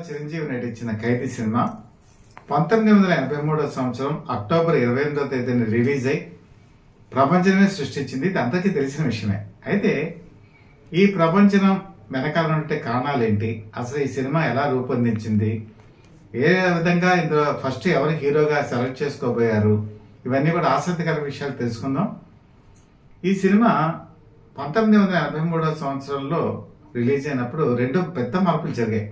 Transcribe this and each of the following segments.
చిరంజీవి నటించిన ఖైదీ సినిమా 1983 సంవత్సరం అక్టోబర్ 28వ తేదీన రిలీజ్ అయి ప్రపంచమే సృష్టించింది. ఇది అందరికీ తెలిసిన విషయమే. అయితే ఈ ప్రపంచం వెనకాల ఉంటే కారణాలేంటి, అసలు ఈ సినిమా ఎలా రూపొందించింది, ఏ విధంగా ఇందులో ఫస్ట్ ఎవరు హీరోగా సెలెక్ట్ చేసుకోబోయారు, ఇవన్నీ కూడా ఆసక్తికర విషయాలు తెలుసుకుందాం. ఈ సినిమా 1983 సంవత్సరంలో రిలీజ్ అయినప్పుడు రెండు పెద్ద మార్పులు జరిగాయి.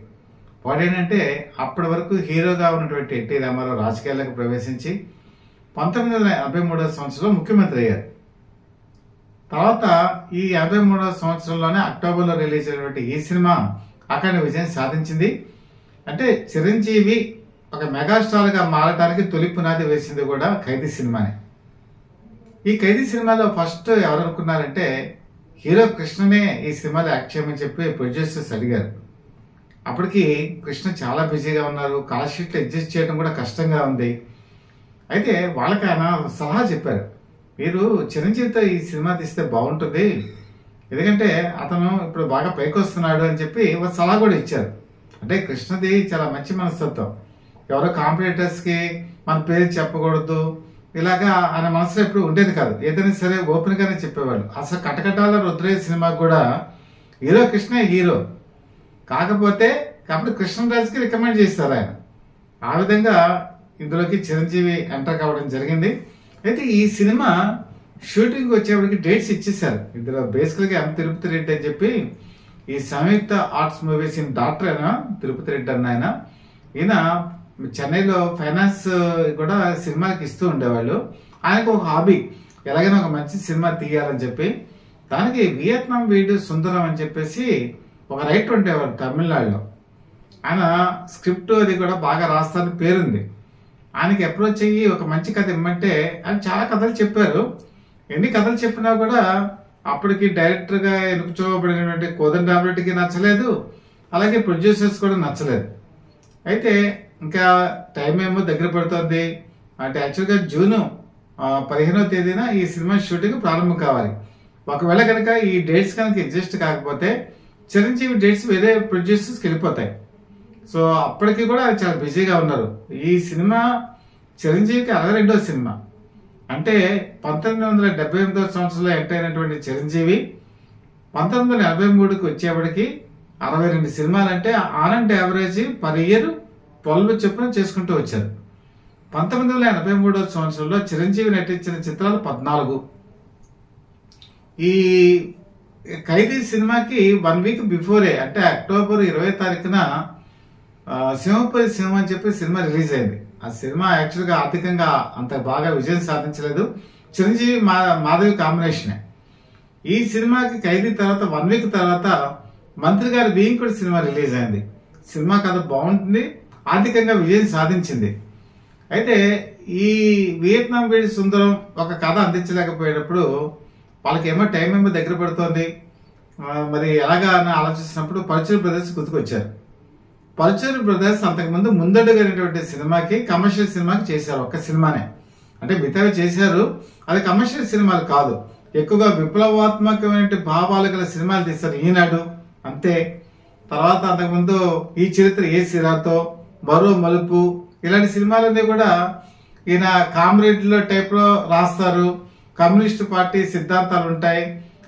వాడేంటంటే అప్పటి వరకు హీరోగా ఉన్నటువంటి ఎన్టీ రామారావు రాజకీయాలకు ప్రవేశించి 1983 సంవత్సరంలో ముఖ్యమంత్రి అయ్యారు. తర్వాత ఈ 83 సంవత్సరంలోనే అక్టోబర్లో రిలీజ్ అయినటువంటి ఈ సినిమా అఖండ విజయం సాధించింది. అంటే చిరంజీవి ఒక మెగాస్టార్ గా మారడానికి తొలి పునాది వేసింది కూడా ఖైదీ సినిమానే. ఈ ఖైదీ సినిమాలో ఫస్ట్ ఎవరు అనుకున్నారంటే హీరో కృష్ణనే ఈ సినిమాలో యాక్ట్ చేయమని చెప్పి ప్రొడ్యూసర్స్ అడిగారు. అప్పటికి కృష్ణ చాలా బిజీగా ఉన్నారు, కాల్ షీట్లు అడ్జస్ట్ చేయడం కూడా కష్టంగా ఉంది. అయితే వాళ్ళకి ఆయన సలహా చెప్పారు, మీరు చిరంజీవితో ఈ సినిమా తీస్తే బాగుంటుంది, ఎందుకంటే అతను ఇప్పుడు బాగా పైకి వస్తున్నాడు అని చెప్పి ఒక సలహా కూడా ఇచ్చారు. అంటే కృష్ణది చాలా మంచి మనస్తత్వం, ఎవరో కాంపిటేటర్స్ కి మన పేరు చెప్పకూడదు ఇలాగా ఆయన మనసులో ఎప్పుడు ఉండేది కాదు. ఏదైనా సరే ఓపెన్ గానే చెప్పేవాళ్ళు. అసలు కటకటాల రుద్రయ్య సినిమాకి కూడా హీరో కృష్ణ హీరో కాకపోతే కాబట్టి కృష్ణరాజుకి రికమెండ్ చేస్తారు ఆయన. ఆ విధంగా ఇందులోకి చిరంజీవి ఎంటర్ కావడం జరిగింది. అయితే ఈ సినిమా షూటింగ్ వచ్చేప్పటికి డేట్స్ ఇచ్చేసారు. ఇందులో బేసికల్ గా ఎం తిరుపతి రెడ్డి అని చెప్పి ఈ సంయుక్త ఆర్ట్స్ మూవీస్ డాక్టర్ అయినా తిరుపతి రెడ్డి అన్న ఆయన, ఈయన చెన్నైలో ఫైనాన్స్ కూడా సినిమాకి ఇస్తూ ఉండేవాళ్ళు. ఆయనకు ఒక హాబీ, ఎలాగైనా ఒక మంచి సినిమా తీయాలని చెప్పి దానికి వియత్నాం వీడు సుందరం అని చెప్పేసి ఒక రైటర్ ఉండేవాడు తమిళనాడులో. ఆయన స్క్రిప్ట్ అది కూడా బాగా రాస్తారని పేరుంది. ఆయనకి అప్రోచ్ అయ్యి ఒక మంచి కథ ఇమ్మంటే ఆయన చాలా కథలు చెప్పారు. ఎన్ని కథలు చెప్పినా కూడా అప్పటికి డైరెక్టర్ గా ఎన్నుకోబడినటువంటి కోదండరామిరెడ్డికి నచ్చలేదు, అలాగే ప్రొడ్యూసర్స్ కూడా నచ్చలేదు. అయితే ఇంకా టైం ఏమో దగ్గర పడుతుంది. అంటే యాక్చువల్గా జూన్ 15వ తేదీన ఈ సినిమా షూటింగ్ ప్రారంభం కావాలి. ఒకవేళ కనుక ఈ డేట్స్ కనుక అడ్జస్ట్ కాకపోతే చిరంజీవి డేట్స్ వేరే ప్రొడ్యూసర్స్కి వెళ్ళిపోతాయి. సో అప్పటికి కూడా చాలా బిజీగా ఉన్నారు. ఈ సినిమా చిరంజీవికి 62వ సినిమా. అంటే 1978 సంవత్సరంలో ఎంటర్ అయినటువంటి చిరంజీవి 1983కి వచ్చేప్పటికి 62 సినిమాలు, అంటే on and average per year 12 చొప్పున చేసుకుంటూ వచ్చారు. 1983 సంవత్సరంలో చిరంజీవి నటించిన చిత్రాలు 14. ఈ ఖైదీ సినిమాకి 1 వీక్ బిఫోరే, అంటే అక్టోబర్ 20వ తారీఖున సింహపురి సింహం అని చెప్పి సినిమా రిలీజ్ అయింది. ఆ సినిమా యాక్చువల్గా ఆర్థికంగా అంత బాగా విజయం సాధించలేదు. చిరంజీవి మాధవి కాంబినేషనే. ఈ సినిమాకి ఖైదీ తర్వాత 1 వీక్ తర్వాత మంత్రి గారి భీంకుడి సినిమా రిలీజ్ అయింది. సినిమా కథ బాగుంటుంది, ఆర్థికంగా విజయం సాధించింది. అయితే ఈ వియత్నాం వీడి సుందరం ఒక కథ అందించలేకపోయేటప్పుడు వాళ్ళకేమో టైం ఏమో దగ్గర పడుతోంది, మరి ఎలాగా అని ఆలోచిస్తున్నప్పుడు పరుచూరి బ్రదర్స్ గుర్తుకొచ్చారు. పరుచూరి బ్రదర్స్ అంతకుముందు ముందడుగైనటువంటి సినిమాకి కమర్షియల్ సినిమాకి చేశారు, ఒక్క సినిమానే. అంటే మిగతావి చేశారు, అది కమర్షియల్ సినిమాలు కాదు, ఎక్కువగా విప్లవాత్మకమైన భావాలు గల సినిమాలు తీశారు. ఈనాడు అంతే. తర్వాత అంతకుముందు ఈ చరిత్ర ఏ సిరాతో, మరో మలుపు, ఇలాంటి సినిమాలన్నీ కూడా ఈయన కామ్రేడ్లో టైప్ లో రాస్తారు. కమ్యూనిస్ట్ పార్టీ సిద్ధాంతాలు ఉంటాయి,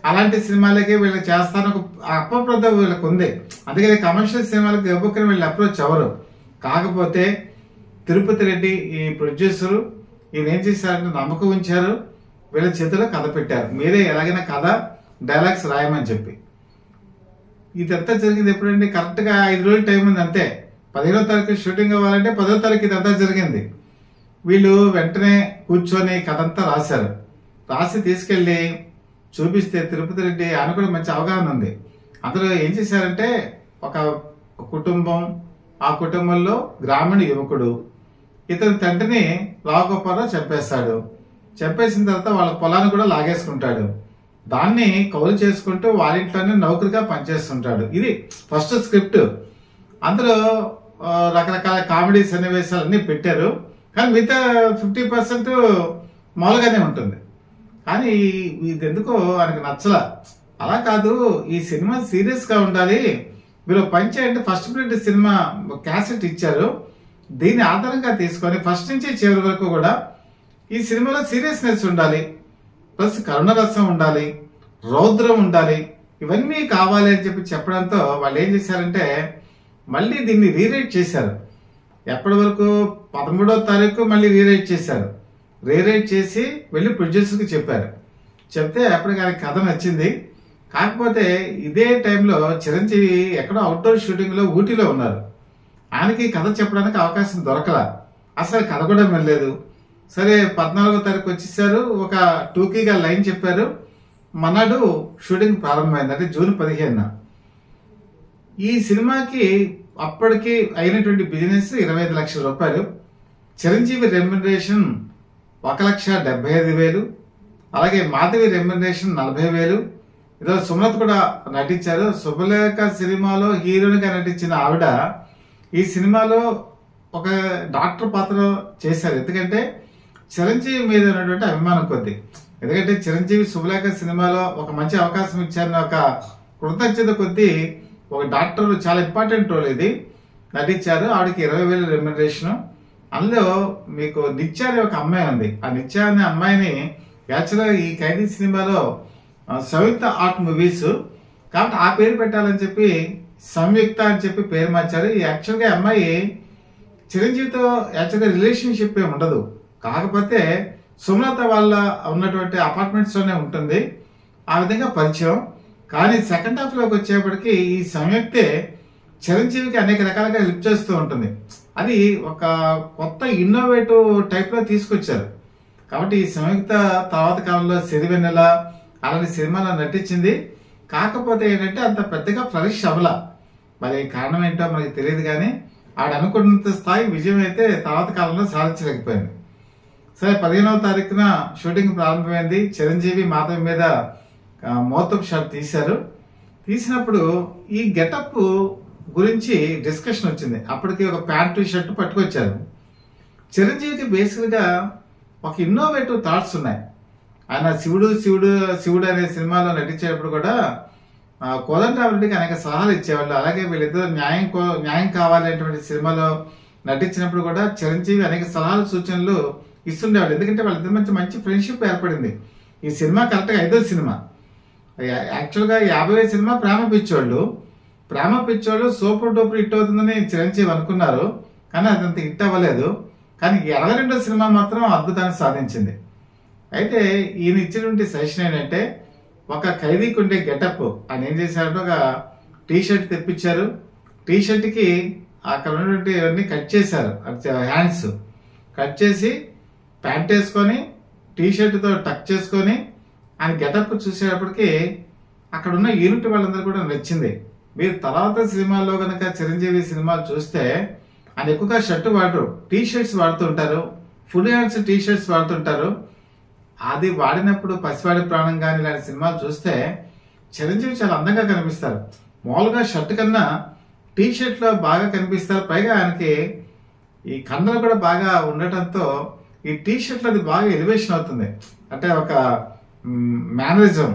అలాంటి సినిమాలకి వీళ్ళు చేస్తాను అప్పప్రద వీళ్ళకి ఉంది. అందుకని కమర్షియల్ సినిమాలకు ఎవరికైనా వీళ్ళు అప్రోచ్ అవ్వరు. కాకపోతే తిరుపతి రెడ్డి ఈ ప్రొడ్యూసరు ఈయన ఏం చేశారంటే నమ్మకం ఉంచారు, వీళ్ళ చేతిలో కథ పెట్టారు, మీరే ఎలాగైనా కథ డైలాగ్స్ రాయమని చెప్పి. ఇదంతా జరిగింది ఎప్పుడంటే కరెక్ట్ గా 5 రోజులు టైం ఉంది అంతే. 15వ తారీఖు షూటింగ్ అవ్వాలంటే 10వ తారీఖు ఇదంతా జరిగింది. వీళ్ళు వెంటనే కూర్చొని కథ అంతా రాశారు. రాసి తీసుకెళ్లి చూపిస్తే తిరుపతి రెడ్డి ఆయన కూడా మంచి అవగాహన ఉంది. అందులో ఏం చేశారంటే ఒక కుటుంబం, ఆ కుటుంబంలో గ్రామీణ యువకుడు ఇతని తండ్రిని రావుగోపాలరావు చంపేస్తాడు. చంపేసిన తర్వాత వాళ్ళ పొలాన్ని కూడా లాగేసుకుంటాడు. దాన్ని కౌలు చేసుకుంటూ వాళ్ళ ఇంట్లోనే నౌకరిగా పనిచేస్తుంటాడు. ఇది ఫస్ట్ స్క్రిప్ట్. అందులో రకరకాల కామెడీ సన్నివేశాలు అన్ని పెట్టారు, కానీ మిగతా 50% మామూలుగానే ఉంటుంది. కానీ ఇది ఎందుకో ఆయనకు నచ్చల. అలా కాదు, ఈ సినిమా సీరియస్ గా ఉండాలి, మీరు పని చేయండి, ఫస్ట్ బ్లడ్ సినిమా క్యాసెట్ ఇచ్చారు, దీన్ని ఆధారంగా తీసుకొని ఫస్ట్ నుంచి చివరి వరకు కూడా ఈ సినిమాలో సీరియస్నెస్ ఉండాలి, ప్లస్ కరుణరసం ఉండాలి, రౌద్రం ఉండాలి, ఇవన్నీ కావాలి అని చెప్పడంతో వాళ్ళు ఏం చేశారంటే మళ్ళీ దీన్ని రీరైట్ చేశారు. ఎప్పటి వరకు 13వ తారీఖు మళ్ళీ రీరైట్ చేశారు. రీరైట్ చేసి వెళ్ళి ప్రొడ్యూసర్కి చెప్పారు. చెప్తే అప్పటికి ఆయనకి కథ నచ్చింది. కాకపోతే ఇదే టైంలో చిరంజీవి ఎక్కడో అవుట్డోర్ షూటింగ్లో ఊటీలో ఉన్నారు. ఆయనకి కథ చెప్పడానికి అవకాశం దొరకల, అసలు కథ కూడా వినలేదు. సరే 14వ తారీఖు వచ్చేసారు, ఒక టూకీగా లైన్ చెప్పారు. మనాడు షూటింగ్ ప్రారంభమైంది, అంటే జూన్ 15న. ఈ సినిమాకి అప్పటికి అయినటువంటి బిజినెస్ 25 లక్షల రూపాయలు. చిరంజీవి రెమ్యునరేషన్ 1,75,000. అలాగే మాధవి రెమ్యునరేషన్ 40,000. ఏదో సుమలత కూడా నటించారు. శుభలేఖ సినిమాలో హీరోయిన్గా నటించిన ఆవిడ ఈ సినిమాలో ఒక డాక్టర్ పాత్ర చేశారు. ఎందుకంటే చిరంజీవి మీద ఉన్నటువంటి అభిమానం కొద్ది. ఎందుకంటే చిరంజీవి శుభలేఖ సినిమాలో ఒక మంచి అవకాశం ఇచ్చారని ఒక కృతజ్ఞత కొద్దీ ఒక డాక్టర్, చాలా ఇంపార్టెంట్ రోల్ ఇది, నటించారు. ఆవిడకి 20,000 రెమ్యునరేషన్. అందులో మీకు నిత్య అనే ఒక అమ్మాయి ఉంది. ఆ నిత్య అనే అమ్మాయిని యాక్చువల్గా ఈ ఖైదీ సినిమాలో సంయుక్త ఆర్ట్ మూవీస్ కాబట్టి ఆ పేరు పెట్టాలని చెప్పి సంయుక్త అని చెప్పి పేరు మార్చారు. ఈ యాక్చువల్గా అమ్మాయి చిరంజీవితో యాక్చువల్గా రిలేషన్షిప్ ఏమి ఉండదు, కాకపోతే సుమలత వాళ్ళ ఉన్నటువంటి అపార్ట్మెంట్స్ లోనే ఉంటుంది. ఆ విధంగా పరిచయం. కానీ సెకండ్ హాఫ్ లోకి వచ్చేప్పటికి ఈ సంయుక్తే చిరంజీవికి అనేక రకాలుగా హెల్ప్ చేస్తూ ఉంటుంది. అది ఒక కొత్త ఇన్నోవేటివ్ టైప్ లో తీసుకొచ్చారు. కాబట్టి ఈ సంయుక్త తర్వాత కాలంలో సిరివెన్నెల అలాంటి సినిమాలో నటించింది. కాకపోతే ఏంటంటే అంత పెద్దగా ఫ్లరిష్ అవ్వల. మరి కారణం ఏంటో మనకి తెలియదు, కానీ ఆవిడ అనుకున్నంత స్థాయి విజయం అయితే తర్వాత కాలంలో సాధించలేకపోయింది. సరే 15వ తారీఖున షూటింగ్ ప్రారంభమైంది. చిరంజీవి మాధవి మీద మోతప్ షాట్ తీశారు. తీసినప్పుడు ఈ గెటప్ గురించి డిస్కషన్ వచ్చింది. అప్పటికి ఒక ప్యాంటు షర్ట్ పట్టుకొచ్చారు. చిరంజీవికి బేసిక్గా ఒక ఇన్నోవేటివ్ థాట్స్ ఉన్నాయి. ఆయన శివుడు అనే సినిమాలో నటించేటప్పుడు కూడా కోదండరామిరెడ్డికి అనేక సలహాలు ఇచ్చేవాళ్ళు. అలాగే వీళ్ళిద్దరు న్యాయం కావాలనేటువంటి సినిమాలో నటించినప్పుడు కూడా చిరంజీవి అనేక సలహాలు సూచనలు ఇస్తుండేవాళ్ళు. ఎందుకంటే వాళ్ళిద్దరి మధ్య మంచి ఫ్రెండ్షిప్ ఏర్పడింది. ఈ సినిమా కరెక్ట్గా 5వ సినిమా. యాక్చువల్గా 50వ సినిమా ప్రేమ పిచ్చోళ్ళు సూపర్ డూపర్ హిట్ అవుతుందని చిరంజీవి అనుకున్నారు, కానీ అదంత హిట్ అవ్వలేదు. కానీ 22వ సినిమా మాత్రం అద్భుతాన్ని సాధించింది. అయితే ఈయన ఇచ్చినటువంటి సజెషన్ ఏంటంటే ఒక ఖైదీకి ఉండే గెటప్ ఆయన ఏం చేశారంటే ఒక టీ షర్ట్ తెప్పించారు. టీ షర్ట్కి అక్కడ ఉన్నటువంటి అన్ని కట్ చేశారు, హ్యాండ్స్ కట్ చేసి ప్యాంట్ వేసుకొని టీ షర్ట్తో టక్ చేసుకొని ఆయన గెటప్ చూసేటప్పటికి అక్కడ ఉన్న యూనిట్ వాళ్ళందరూ కూడా నచ్చింది. మీరు తర్వాత సినిమాల్లో కనుక చిరంజీవి సినిమాలు చూస్తే ఆయన ఎక్కువగా షర్ట్ వాడరు, టీ షర్ట్స్ వాడుతుంటారు, ఫుల్ హ్యాండ్స్ టీ షర్ట్స్ వాడుతుంటారు. అది వాడినప్పుడు పసివాడి ప్రాణం కానీ ఇలాంటి సినిమాలు చూస్తే చిరంజీవి చాలా అందంగా కనిపిస్తారు. మామూలుగా షర్ట్ కన్నా టీ షర్ట్లో బాగా కనిపిస్తారు. పైగా ఆయనకి ఈ కండలు కూడా బాగా ఉండటంతో ఈ టీ షర్ట్లో అది బాగా ఎలివేషన్ అవుతుంది. అంటే ఒక మేనరిజం,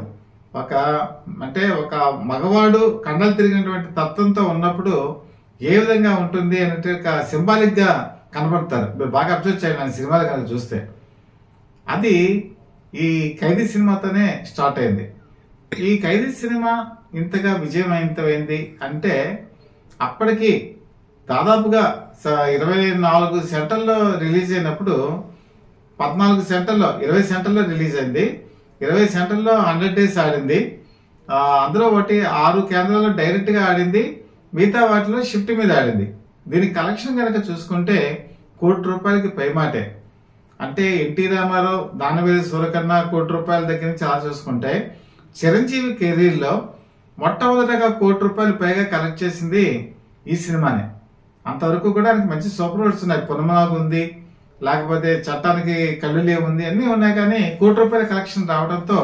ఒక మగవాడు కండలు తిరిగినటువంటి తత్వంతో ఉన్నప్పుడు ఏ విధంగా ఉంటుంది అంటే ఒక సింబాలిక్ గా కనబడతారు. మీరు బాగా అబ్జర్వ్ చేయండి ఆయన సినిమాలు కనుక చూస్తే. అది ఈ ఖైదీ సినిమాతోనే స్టార్ట్ అయింది. ఈ ఖైదీ సినిమా ఇంతగా విజయవంతమైంది అంటే అప్పటికి దాదాపుగా 24 సెంటర్లో రిలీజ్ అయినప్పుడు 14 సెంటర్లో 20 సెంటర్లో రిలీజ్ అయింది. 20 సెంటర్లో 100 days ఆడింది. అందులో ఒకటి 6 కేంద్రాల్లో డైరెక్ట్ గా ఆడింది, మిగతా వాటిలో షిఫ్ట్ మీద ఆడింది. దీని కలెక్షన్ కనుక చూసుకుంటే ₹1,00,00,000 పైమాటే. అంటే ఎన్టీ రామారావు దానవేది సూరకర్ణ ₹1,00,00,000 దగ్గర నుంచి అలా చూసుకుంటే చిరంజీవి కెరీర్ లో మొట్టమొదటగా ₹1,00,00,000 పైగా కలెక్ట్ చేసింది ఈ సినిమానే. అంతవరకు కూడా ఆయనకి మంచి సూపర్ హిట్స్ ఉన్నాయి. పొన్నమనాగు ఉంది, లేకపోతే చట్టానికి కళ్ళులే ఉంది, అన్నీ ఉన్నాయి. కానీ ₹1,00,00,000 కలెక్షన్ రావడంతో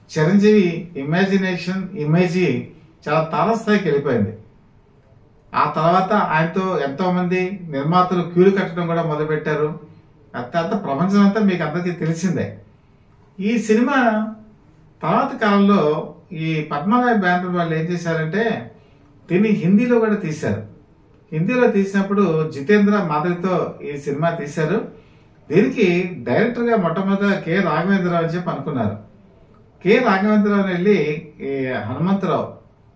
చిరంజీవి ఇమేజ్ చాలా తారస్థాయికి వెళ్ళిపోయింది. ఆ తర్వాత ఆయనతో ఎంతో మంది నిర్మాతలు క్యూలు కట్టడం కూడా మొదలుపెట్టారు. అంత ప్రపంచం అంతా మీకు అందరికీ తెలిసిందే. ఈ సినిమా తర్వాత కాలంలో ఈ పద్మనాభ బ్యానర్ వాళ్ళు ఏం చేశారంటే దీన్ని హిందీలో కూడా తీశారు. హిందీలో తీసినప్పుడు జితేంద్ర మాధవితో ఈ సినిమా తీశారు. దీనికి డైరెక్టర్ గా మొట్టమొదట కె రాఘవేంద్రరావు అని చెప్పి అనుకున్నారు. కె రాఘవేంద్రరావు వెళ్ళి ఈ హనుమంతరావు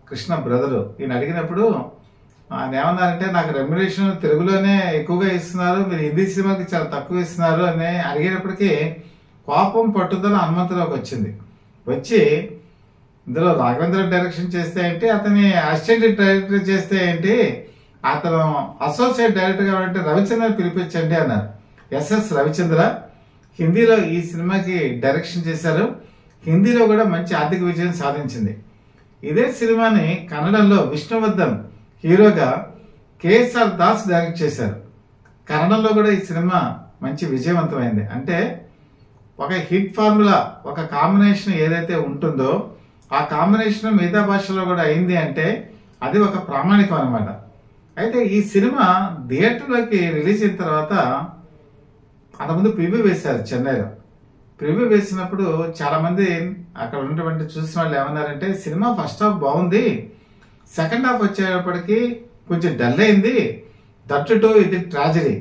కృష్ణ బ్రదరు ఈయన అడిగినప్పుడు ఆయన ఏమన్నారంటే, నాకు రెమ్యునరేషన్ తెలుగులోనే ఎక్కువగా ఇస్తున్నారు, మీరు హిందీ సినిమాకి చాలా తక్కువ ఇస్తున్నారు అని అడిగినప్పటికీ కోపం పట్టుదల హనుమంతరావుకి వచ్చింది. వచ్చి ఇందులో రాఘవేంద్ర డైరెక్షన్ చేస్తే ఏంటి, అతని అసిస్టెంట్ డైరెక్టర్ చేస్తే ఏంటి, అతను అసోసియేట్ డైరెక్టర్ కాబట్టి రవిచంద్ర పిలిపించండి అన్నారు. ఎస్ఎస్ రవిచంద్ర హిందీలో ఈ సినిమాకి డైరెక్షన్ చేశారు. హిందీలో కూడా మంచి ఆర్థిక విజయం సాధించింది. ఇదే సినిమాని కన్నడంలో విష్ణువర్ధన్ హీరోగా కేఎస్ఆర్ దాస్ డైరెక్ట్ చేశారు. కన్నడంలో కూడా ఈ సినిమా మంచి విజయవంతమైంది. అంటే ఒక హిట్ ఫార్ములా, ఒక కాంబినేషన్ ఏదైతే ఉంటుందో ఆ కాంబినేషన్ మిగతా భాషలో కూడా అయింది అంటే అది ఒక ప్రామాణికం అనమాట. అయితే ఈ సినిమా థియేటర్లోకి రిలీజ్ అయిన తర్వాత అంతకుముందు ప్రివ్యూ వేశారు చెన్నైలో. ప్రివ్యూ వేసినప్పుడు చాలా మంది అక్కడ ఉన్నటువంటి చూసిన వాళ్ళు ఏమన్నారంటే, సినిమా ఫస్ట్ హాఫ్ బాగుంది, సెకండ్ హాఫ్ వచ్చేటప్పటికి కొంచెం డల్ అయింది, దట్టు ఇది ట్రాజడీ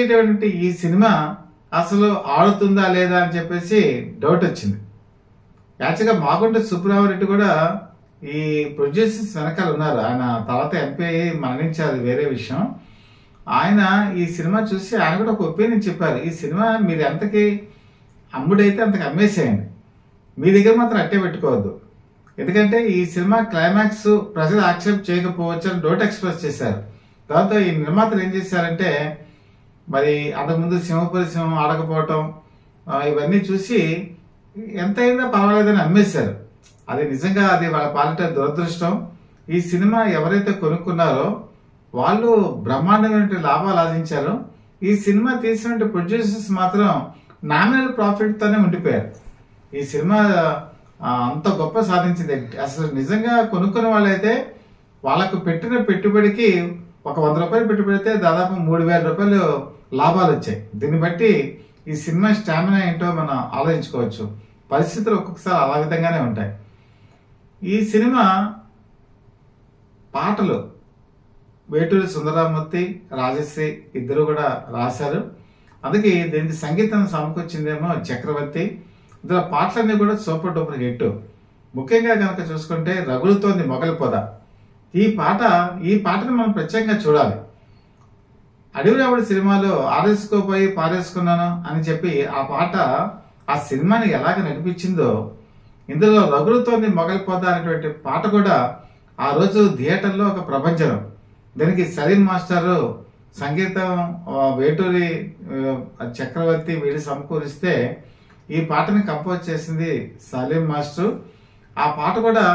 అటువంటి ఈ సినిమా అసలు ఆడుతుందా లేదా అని చెప్పేసి డౌట్ వచ్చింది. యాక్చువల్గా మాగుంట సుబ్రహ్మరెడ్డి కూడా ఈ ప్రొడ్యూసర్స్ వెనకాల ఉన్నారు. ఆయన తర్వాత ఎంపీ మరణించారు, వేరే విషయం. ఆయన ఈ సినిమా చూసి ఆయన కూడా ఒక ఒపీనియన్ చెప్పారు, ఈ సినిమా మీరు ఎంతకి అమ్ముడైతే అంతకు అమ్మేసేయండి, మీ దగ్గర మాత్రం అట్టే పెట్టుకోవద్దు, ఎందుకంటే ఈ సినిమా క్లైమాక్స్ ప్రజలు యాక్సెప్ట్ చేయకపోవచ్చు అని డౌట్ ఎక్స్ప్రెస్ చేశారు. దాంతో ఈ నిర్మాతలు ఏం చేశారంటే, మరి అంతకుముందు సింహపురి సింహం ఆడకపోవటం ఇవన్నీ చూసి ఎంతైనా పర్వాలేదని అమ్మేశారు. అది నిజంగా అది వాళ్ళ పాలిట దురదృష్టం. ఈ సినిమా ఎవరైతే కొనుక్కున్నారో వాళ్ళు బ్రహ్మాండమైన లాభాలు ఆర్జించారు. ఈ సినిమా తీసినటువంటి ప్రొడ్యూసర్స్ మాత్రం నామినల్ ప్రాఫిట్ తోనే ఉండిపోయారు. ఈ సినిమా అంత గొప్ప సాధించింది. అసలు నిజంగా కొనుక్కున్న వాళ్ళైతే వాళ్ళకు పెట్టిన పెట్టుబడికి ఒక 100 రూపాయలు పెట్టుబడితే దాదాపు 3,000 రూపాయలు లాభాలు వచ్చాయి. దీన్ని బట్టి ఈ సినిమా స్టామినా ఏంటో మనం ఆలోచించుకోవచ్చు. పరిస్థితులు ఒక్కొక్కసారి అలా విధంగానే ఉంటాయి. ఈ సినిమా పాటలు వేటూరి సుందరరామూర్తి, రాజశ్రీ ఇద్దరు కూడా రాశారు. అందుకే దీనికి సంగీతం సమకూర్చిందేమో చక్రవర్తి. ఇందులో పాటలన్నీ కూడా సూపర్ డూపర్ హిట్. ముఖ్యంగా కనుక చూసుకుంటే రగులుతోంది మొగలి పొద, ఈ పాటను మనం ప్రత్యేకంగా చూడాలి. అడవిరావుడి సినిమాలో ఆరేసుకోపోయి పారేసుకున్నాను అని చెప్పి ఆ పాట ఆ సినిమాని ఎలాగ నడిపించిందో, ఇందులో రగులుతోంది మొగలి పొద అనేటువంటి పాట కూడా ఆ రోజు థియేటర్లో ఒక ప్రపంచం. దీనికి సలీం మాస్టారు సంగీతం, వేటూరి చక్రవర్తి వీళ్ళు సమకూరిస్తే ఈ పాటని కంపోజ్ చేసింది సలీం మాస్టర్. ఆ పాట కూడా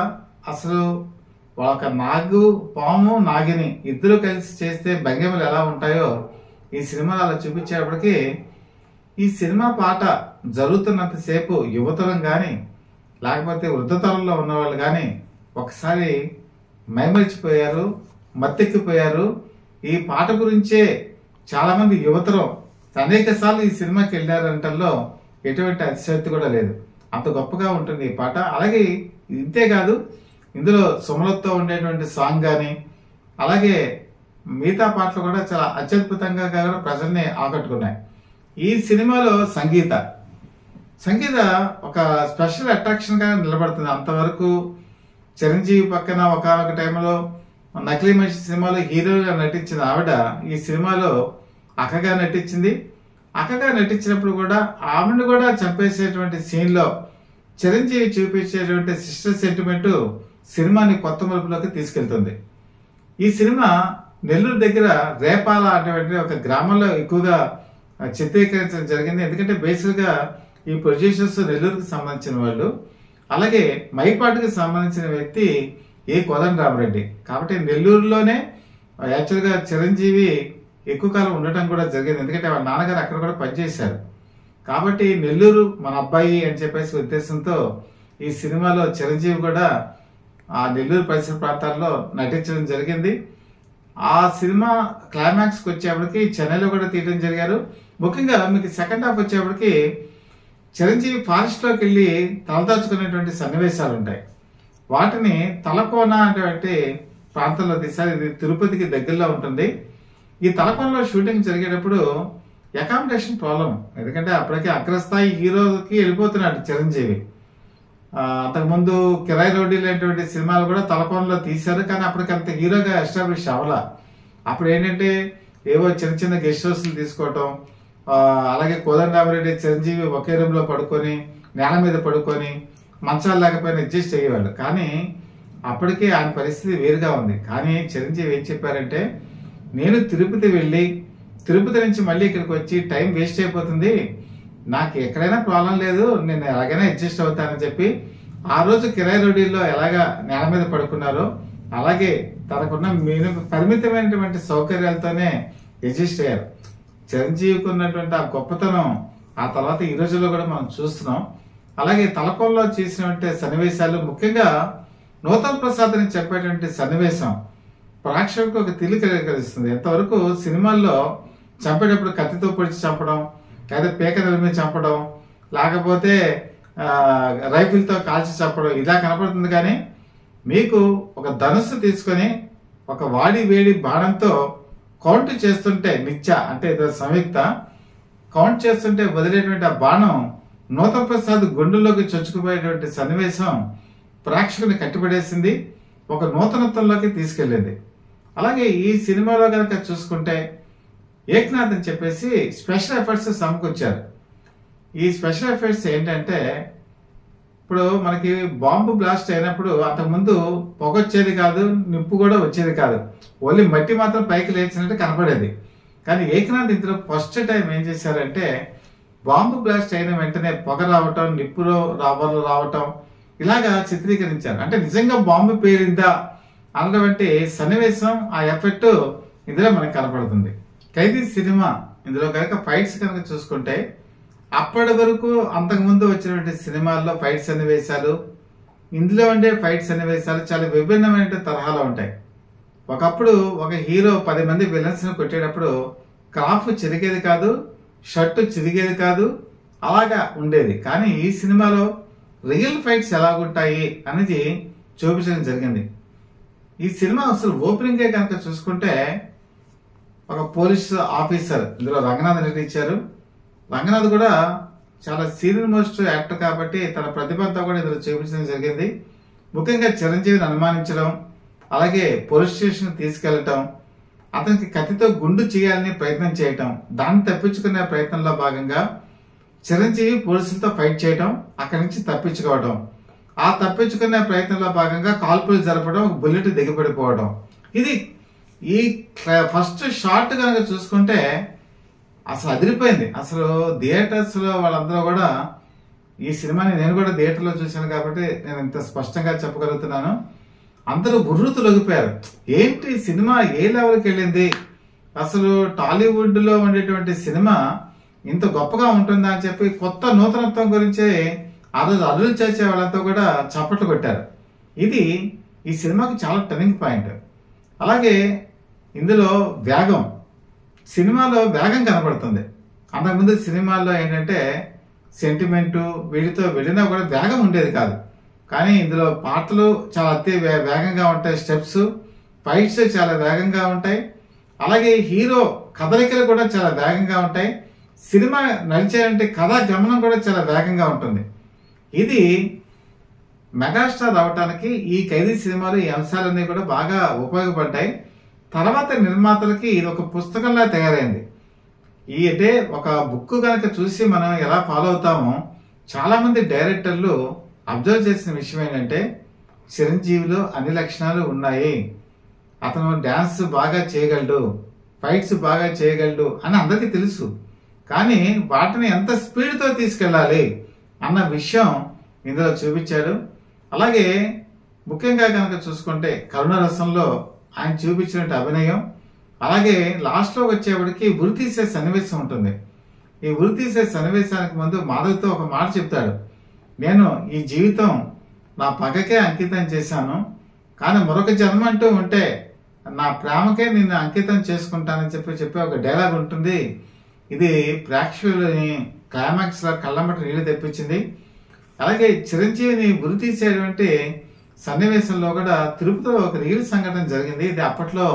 అసలు ఒక నాగు పాము నాగిని ఇద్దరు కలిసి చేస్తే భంగిమలు ఎలా ఉంటాయో ఈ సినిమాలో అలా చూపించేటప్పటికి ఈ సినిమా పాట జరుగుతున్నంతసేపు యువతరం కానీ లేకపోతే వృద్ధతరంలో ఉన్నవాళ్ళు కానీ ఒకసారి మైమరిచిపోయారు, మత్తెక్కిపోయారు. ఈ పాట గురించే చాలా మంది యువతరం అనేక సార్లు ఈ సినిమాకి వెళ్ళారంటల్లో ఎటువంటి అతిశక్తి కూడా లేదు. అంత గొప్పగా ఉంటుంది ఈ పాట. అలాగే ఇంతేకాదు, ఇందులో సుమలతో ఉండేటువంటి సాంగ్ కానీ అలాగే మిగతా పాటలు కూడా చాలా అత్యద్భుతంగా కూడా ప్రజల్ని ఆకట్టుకున్నాయి. ఈ సినిమాలో సంగీత ఒక స్పెషల్ అట్రాక్షన్ గా నిలబడుతుంది. అంతవరకు చిరంజీవి పక్కన ఒకనొక టైంలో నకిలీ మనిషి సినిమాలో హీరోగా నటించిన ఆవిడ ఈ సినిమాలో అక్కగా నటించింది. అక్కగా నటించినప్పుడు కూడా ఆమెను కూడా చంపేసేటువంటి సీన్ లో చిరంజీవి చూపించేటువంటి సిస్టర్ సెంటిమెంట్ సినిమాని కొత్త మలుపులోకి తీసుకెళ్తుంది. ఈ సినిమా నెల్లూరు దగ్గర రేపాల అటువంటి ఒక గ్రామంలో ఎక్కువగా చిత్రీకరించడం జరిగింది. ఎందుకంటే బేసిక్ గా ఈ ప్రొడ్యూసర్స్ నెల్లూరుకి సంబంధించిన వాళ్ళు, అలాగే మైపాటికి సంబంధించిన వ్యక్తి ఏ కోదండరామరెడ్డి. కాబట్టి నెల్లూరులోనే యాక్చువల్ గా చిరంజీవి ఎక్కువ కాలం ఉండటం కూడా జరిగింది. ఎందుకంటే వాళ్ళ నాన్నగారు అక్కడ కూడా పనిచేశారు. కాబట్టి నెల్లూరు మన అబ్బాయి అని చెప్పేసి ఉద్దేశంతో ఈ సినిమాలో చిరంజీవి కూడా ఆ నెల్లూరు పరిసర ప్రాంతాల్లో నటించడం జరిగింది. ఆ సినిమా క్లైమాక్స్కి వచ్చేప్పటికి చెన్నైలో కూడా తీయడం జరిగారు. ముఖ్యంగా మీకు సెకండ్ హాఫ్ వచ్చేప్పటికి చిరంజీవి ఫారెస్ట్ లోకి వెళ్ళి తలదాచుకునేటువంటి సన్నివేశాలు ఉంటాయి. వాటిని తలకోన అటువంటి ప్రాంతంలో తీశారు. ఇది తిరుపతికి దగ్గరలో ఉంటుంది. ఈ తలకోనలో షూటింగ్ జరిగేటప్పుడు అకామిడేషన్ ప్రాబ్లం, ఎందుకంటే అప్పటికే అగ్రస్థాయి హీరోకి వెళ్ళిపోతున్నాడు చిరంజీవి. అంతకుముందు కిరాయి రోడ్డీలు అనేటువంటి సినిమాలు కూడా తలకోనలో తీశారు, కానీ అప్పటికి అంత హీరోగా ఎస్టాబ్లిష్ అవ్వాల. అప్పుడు ఏంటంటే ఏవో చిన్న చిన్న గెస్ట్ హౌస్లు తీసుకోవటం, అలాగే కోదండరామిరెడ్డి చిరంజీవి ఒకే రూమ్ లో పడుకొని నేల మీద పడుకొని మంచాలు లేకపోయినా అడ్జస్ట్ అయ్యేవాళ్ళు. కానీ అప్పటికే ఆయన పరిస్థితి వేరుగా ఉంది. కానీ చిరంజీవి ఏం చెప్పారంటే, నేను తిరుపతి వెళ్ళి తిరుపతి నుంచి మళ్ళీ ఇక్కడికి వచ్చి టైం వేస్ట్ అయిపోతుంది, నాకు ఎక్కడైనా ప్రాబ్లం లేదు, నేను ఎలాగైనా అడ్జస్ట్ అవుతానని చెప్పి ఆ రోజు కిరాయి రోడ్డీల్లో ఎలాగా నేల మీద పడుకున్నారో అలాగే తనకున్న పరిమితమైనటువంటి సౌకర్యాలతోనే అడ్జస్ట్ అయ్యారు. చిరంజీవికి ఉన్నటువంటి ఆ గొప్పతనం ఆ తర్వాత ఈ రోజుల్లో కూడా మనం చూస్తున్నాం. అలాగే తలకోనలో చేసినటువంటి సన్నివేశాలు, ముఖ్యంగా నూతన్ ప్రసాద్ అని చెప్పేటువంటి సన్నివేశం ప్రేక్షకులకు ఒక తెలివి కలిగిస్తుంది. ఎంతవరకు సినిమాల్లో చంపేటప్పుడు కత్తితో పొడిచి చంపడం, లేదా పేక నిలమి చంపడం, లేకపోతే రైఫిల్తో కాల్చి చంపడం ఇలా కనపడుతుంది. కానీ మీకు ఒక ధనుస్సు తీసుకొని ఒక వాడి వేడి బాణంతో కౌంట్ చేస్తుంటే నిత్య అంటే సంయుక్త కౌంట్ చేస్తుంటే వదిలేటువంటి ఆ బాణం నూతన్ ప్రసాద్ గుండెల్లోకి చొచ్చుకుపోయేటువంటి సన్నివేశం ప్రేక్షకుని కట్టిపడేసింది, ఒక నూతనత్వంలోకి తీసుకెళ్ళింది. అలాగే ఈ సినిమాలో కనుక చూసుకుంటే ఏక్నాథ్ అని చెప్పేసి స్పెషల్ ఎఫెక్ట్స్ సమకూర్చారు. ఈ స్పెషల్ ఎఫెక్ట్స్ ఏంటంటే, ఇప్పుడు మనకి బాంబు బ్లాస్ట్ అయినప్పుడు అంతకుముందు పొగ వచ్చేది కాదు, నిప్పు కూడా వచ్చేది కాదు, ఓన్లీ మట్టి మాత్రం పైకి లేచినట్టు కనపడేది. కానీ ఏక్నాథ్ ఇందులో ఫస్ట్ టైం ఏం చేశారంటే, బాంబు బ్లాస్ట్ అయిన వెంటనే పొగ రావటం, నిప్పులో రావర్లు రావటం ఇలాగా చిత్రీకరించారు. అంటే నిజంగా బాంబు పేరిందా అన్నటువంటి సన్నివేశం, ఆ ఎఫెక్ట్ ఇందులో మనకు కనపడుతుంది. ఖైదీ సినిమా ఇందులో కనుక ఫైట్స్ కనుక చూసుకుంటే, అప్పటి వరకు అంతకుముందు వచ్చినటువంటి సినిమాల్లో ఫైట్ సన్నివేశాలు, ఇందులో ఉండే ఫైట్ సన్నివేశాలు చాలా విభిన్నమైన తరహాలో ఉంటాయి. ఒకప్పుడు ఒక హీరో 10 మంది విలన్స్ ని కొట్టేటప్పుడు క్రాఫ్ చిరిగేది కాదు, షర్టు చిరిగేది కాదు, అలాగా ఉండేది. కానీ ఈ సినిమాలో రియల్ ఫైట్స్ ఎలాగుంటాయి అనేది చూపించడం జరిగింది. ఈ సినిమా అసలు ఓపెనింగే కనుక చూసుకుంటే, ఒక పోలీస్ ఆఫీసర్ ఇందులో రంగనాథ్ నటించారు. రంగనాథ్ కూడా చాలా సీనియర్ మోస్ట్ యాక్టర్ కాబట్టి తన ప్రతిభ అంతా కూడా ఇందులో చూపించడం జరిగింది. ముఖ్యంగా చిరంజీవిని అనుమానించడం, అలాగే పోలీస్ స్టేషన్ తీసుకెళ్లటం, అతనికి కత్తితో గుండు చేయాలని ప్రయత్నం చేయటం, దాన్ని తప్పించుకునే ప్రయత్నంలో భాగంగా చిరంజీవి పోలీసులతో ఫైట్ చేయటం, అక్కడి నుంచి తప్పించుకోవడం, ఆ తప్పించుకునే ప్రయత్నంలో భాగంగా కాల్పులు జరపడం, ఒక బుల్లెట్ దిగబడిపోవడం. ఇది ఈ ఫస్ట్ షాట్ కనుక చూసుకుంటే అసలు అదిరిపోయింది. అసలు థియేటర్స్ లో వాళ్ళందరూ కూడా, ఈ సినిమాని నేను కూడా థియేటర్లో చూశాను కాబట్టి నేను ఇంత స్పష్టంగా చెప్పగలుగుతున్నాను, అందరూ బుర్రుతులొగిపోయారు. ఏంటి సినిమా ఏ లెవెల్కి వెళ్ళింది, అసలు టాలీవుడ్ లో ఉండేటువంటి సినిమా ఇంత గొప్పగా ఉంటుందా అని చెప్పి కొత్త నూతనత్వం గురించి ఆ రోజు అల్లులు చేసే వాళ్ళంతా కూడా చప్పట్లు కొట్టారు. ఇది ఈ సినిమాకి చాలా టర్నింగ్ పాయింట్. అలాగే ఇందులో వేగం, సినిమాలో వేగం కనబడుతుంది. అంతకుముందు సినిమాల్లో ఏంటంటే సెంటిమెంటు వీటితో వెళ్ళినా కూడా వేగం ఉండేది కాదు. కానీ ఇందులో పాటలు చాలా అతి వేగంగా ఉంటాయి, స్టెప్స్ ఫైట్స్ చాలా వేగంగా ఉంటాయి, అలాగే హీరో కదలికలు కూడా చాలా వేగంగా ఉంటాయి. సినిమా నడిచేటువంటి కథా గమనం కూడా చాలా వేగంగా ఉంటుంది. ఇది మెగాస్టార్ అవటానికి ఈ ఖైదీ సినిమాలో ఈ అంశాలన్నీ కూడా బాగా ఉపయోగపడ్డాయి. తర్వాత నిర్మాతలకి ఇది ఒక పుస్తకంలా తయారైంది. ఈ అంటే ఒక బుక్ కనుక చూసి మనం ఎలా ఫాలో అవుతామో, చాలా మంది డైరెక్టర్లు అబ్జర్వ్ చేసిన విషయం ఏంటంటే, చిరంజీవిలో అన్ని లక్షణాలు ఉన్నాయి, అతను డాన్స్ బాగా చేయగలడు, ఫైట్స్ బాగా చేయగలడు అని అందరికీ తెలుసు. కానీ వాటిని ఎంత స్పీడ్తో తీసుకెళ్ళాలి అన్న విషయం ఇందులో చూపించాడు. అలాగే ముఖ్యంగా కనుక చూసుకుంటే కరుణరసంలో ఆయన చూపించినట్టు అభినయం, అలాగే లాస్ట్లో వచ్చేవాడికి ఉరి తీసే సన్నివేశం ఉంటుంది. ఈ ఉరి తీసే సన్నివేశానికి ముందు మాధవ్తో ఒక మాట చెప్తాడు, నేను ఈ జీవితం నా పగకే అంకితం చేశాను, కానీ మరొక జన్మ అంటూ ఉంటే నా ప్రేమకే నిన్ను అంకితం చేసుకుంటానని చెప్పి ఒక డైలాగ్ ఉంటుంది. ఇది ప్రేక్షకులని క్లైమాక్స్ లో కళ్ళమ్మటి నీళ్లు తెప్పించింది. అలాగే చిరంజీవిని ఉరి తీసేటువంటి సన్నివేశంలో కూడా తిరుపతిలో ఒక రియల్ సంఘటన జరిగింది. ఇది అప్పట్లో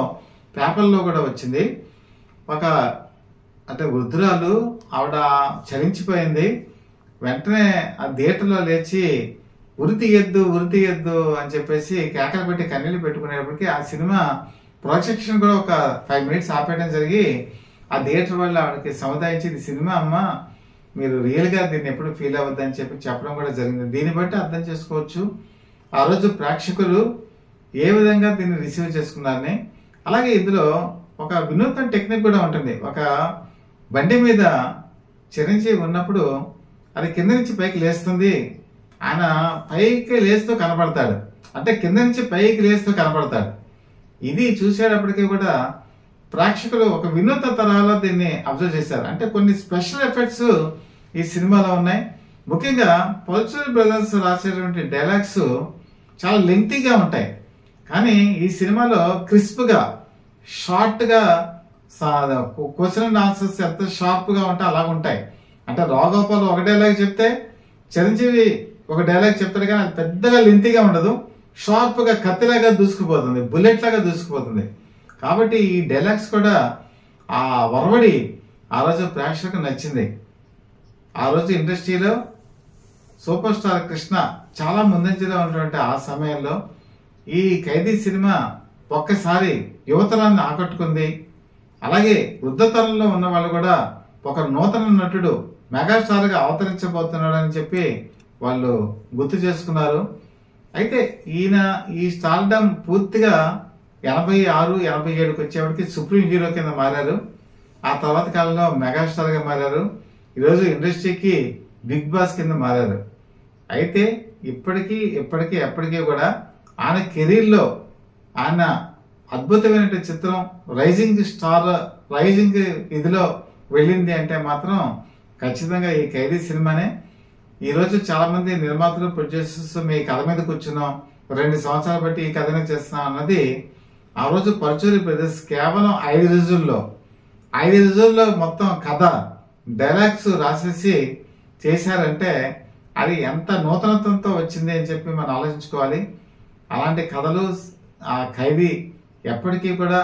పేపర్లో కూడా వచ్చింది. ఒక అంటే వృద్ధురాలు ఆవిడ చలించిపోయింది. వెంటనే ఆ థియేటర్లో లేచి ఉరి తీయద్దు అని చెప్పేసి కేకలు పెట్టి కన్నీళ్లు పెట్టుకునేటప్పటికి ఆ సినిమా ప్రొజెక్షన్ కూడా ఒక 5 minutes ఆపేయడం జరిగి ఆ థియేటర్ వాళ్ళు ఆవిడకి సముదాయించి ఇది సినిమా అమ్మ, మీరు రియల్ గా దీన్ని ఎప్పుడు ఫీల్ అవ్వద్దని చెప్పి చెప్పడం కూడా జరిగింది. దీన్ని బట్టి అర్థం చేసుకోవచ్చు ఆ రోజు ప్రేక్షకులు ఏ విధంగా దీన్ని రిసీవ్ చేసుకున్నారని. అలాగే ఇందులో ఒక వినూత్న టెక్నిక్ కూడా ఉంటుంది. ఒక బండి మీద చిరంజీవి ఉన్నప్పుడు అది కింద నుంచి పైకి లేస్తుంది, ఆయన పైకి లేస్తూ కనపడతాడు, అంటే కింద నుంచి పైకి లేస్తూ కనపడతాడు. ఇది చూసేటప్పటికీ కూడా ప్రేక్షకులు ఒక వినూత్న తరహాలో దీన్ని అబ్జర్వ్ చేశారు. అంటే కొన్ని స్పెషల్ ఎఫెక్ట్స్ ఈ సినిమాలో ఉన్నాయి. ముఖ్యంగా పరుచూరి బ్రదర్స్ రాసేటువంటి డైలాగ్స్ చాలా లెంగ్తీగా ఉంటాయి, కానీ ఈ సినిమాలో క్రిస్ప్గా షార్ట్గా క్వశ్చన్ అండ్ ఆన్సర్స్ ఎంత షార్ప్గా ఉంటే అలాగ ఉంటాయి. అంటే రాఘగోపాల్ ఒక డైలాగ్ చెప్తే చిరంజీవి ఒక డైలాగ్ చెప్తాడు, కానీ అది పెద్దగా లెంతీగా ఉండదు, షార్ప్గా కత్తిలాగా దూసుకుపోతుంది, బుల్లెట్ లాగా దూసుకుపోతుంది. కాబట్టి ఈ డైలాగ్స్ కూడా ఆ వరవడి ఆ రోజు ప్రేక్షకులకు నచ్చింది. ఆ రోజు ఇండస్ట్రీలో సూపర్ స్టార్ కృష్ణ చాలా ముందంజలో ఉన్నటువంటి ఆ సమయంలో ఈ ఖైదీ సినిమా ఒక్కసారి యువతరాన్ని ఆకట్టుకుంది. అలాగే వృద్ధతరంలో ఉన్న వాళ్ళు కూడా ఒక నూతన నటుడు మెగాస్టార్గా అవతరించబోతున్నాడు అని చెప్పి వాళ్ళు గుర్తు చేసుకున్నారు. అయితే ఈయన ఈ స్టార్డమ్ పూర్తిగా 86, 87కి వచ్చేవాడికి సుప్రీం హీరో కింద మారారు. ఆ తర్వాత కాలంలో మెగాస్టార్గా మారారు. ఈరోజు ఇండస్ట్రీకి బిగ్ బాస్ కింద మారారు. అయితే ఎప్పటికీ కూడా ఆయన కెరీర్లో ఆయన అద్భుతమైన చిత్రం రైజింగ్ ఇదిలో వెళ్ళింది అంటే మాత్రం ఖచ్చితంగా ఈ ఖైదీ సినిమానే. ఈరోజు చాలా మంది నిర్మాతలు ప్రొడ్యూసర్స్ మీ కథ మీద కూర్చున్నాం, 2 సంవత్సరాలు బట్టి ఈ కథనే చేస్తున్నాం అన్నది ఆ రోజు పరుచూరి బ్రదర్స్ కేవలం 5 రోజుల్లో మొత్తం కథ డైలాగ్స్ రాసేసి చేశారంటే అది ఎంత నూతనత్వంతో వచ్చింది అని చెప్పి మనం ఆలోచించుకోవాలి. అలాంటి కథలు ఆ ఖైదీ ఎప్పటికీ కూడా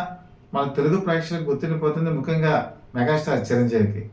మన తెలుగు ప్రేక్షకులకు గుర్తుండిపోతుంది, ముఖ్యంగా మెగాస్టార్ చిరంజీవికి.